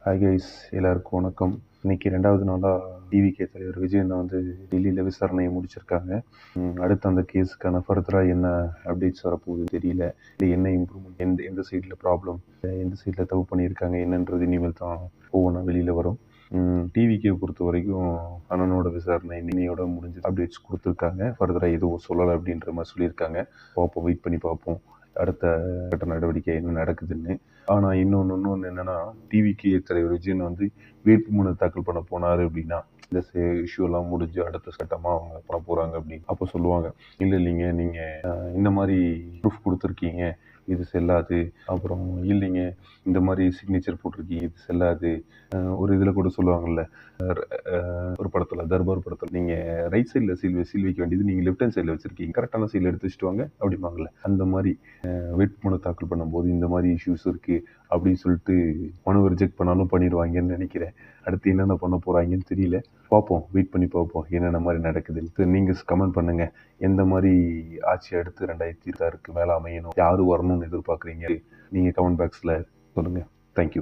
Hi guys, எல்லாருக்கும் வணக்கம். இன்னைக்கு 2வது நாளாக டிவிகே தலைவர் விஜயன் வந்து டெல்லியில் விசாரணையை முடிச்சிருக்காங்க. அடுத்து அந்த கேஸுக்கான ஃபர்தராக என்ன அப்டேட்ஸ் வரப்போகுதுன்னு தெரியல. இல்லை என்ன இம்ப்ரூவ்மெண்ட், எந்த சைடில் ப்ராப்ளம், எந்த சைடில் தப்பு பண்ணியிருக்காங்க என்னன்றது இனிமேல் தான் ஒவ்வொன்றா வெளியில் வரும். டிவிகே பொறுத்த வரைக்கும் அண்ணனோட விசாரணை இன்னையோட முடிஞ்சு அப்டேட்ஸ் கொடுத்துருக்காங்க. ஃபர்தராக எதுவும் சொல்லலை அப்படின்ற மாதிரி சொல்லியிருக்காங்க. பார்ப்போம், வெயிட் பண்ணி பார்ப்போம் அடுத்த கட்ட நடவடிக்கை என்ன நடக்குதுன்னு. ஆனால் இன்னொன்று என்னென்னா, டிவிகே தலைவர் விஜயன் வந்து வேட்புமனு தாக்கல் பண்ண போனார் அப்படின்னா, இந்த இஷ்யூலாம் முடிஞ்சு அடுத்த சட்டமாக அவங்க பண்ண போகிறாங்க அப்படின்னு அப்போ சொல்லுவாங்க, இல்லைங்க நீங்கள் இந்த மாதிரி ப்ரூஃப் கொடுத்துருக்கீங்க, இது செல்லாது. அப்புறம் இல்லைங்க இந்த மாதிரி சிக்னேச்சர் போட்டிருக்கீங்க, இது செல்லாது. ஒரு இதில் கூட சொல்லுவாங்கள்ல, ஒரு படத்தில், தர்பார் படத்தில், நீங்கள் ரைட் சைடில் சீல் வைக்க வேண்டியது நீங்கள் லெஃப்ட் ஹேண்ட் சைடில் வச்சுருக்கீங்க, கரெக்டான சீல் எடுத்து வச்சுட்டு வாங்க அப்படிம்பாங்கள்ல. அந்த மாதிரி வேட்புமனு தாக்கல் பண்ணும்போது இந்த மாதிரி இஷ்யூஸ் இருக்குது அப்படின்னு சொல்லிட்டு மனுவை ரிஜெக்ட் பண்ணாலும் பண்ணிடுவாங்கன்னு நினைக்கிறேன். அடுத்து என்னென்ன பண்ண போகிறாங்கன்னு தெரியல. பார்ப்போம், வெயிட் பண்ணி பார்ப்போம் என்னென்ன மாதிரி நடக்குதுன்னு. நீங்கள் கமெண்ட் பண்ணுங்கள், எந்த மாதிரி ஆட்சி அடுத்து 2026 மேலே அமையணும், யார் வரணும்னு எதிர்பார்க்குறீங்க, நீங்கள் கமெண்ட் பாக்ஸில் சொல்லுங்கள். தேங்க்யூ.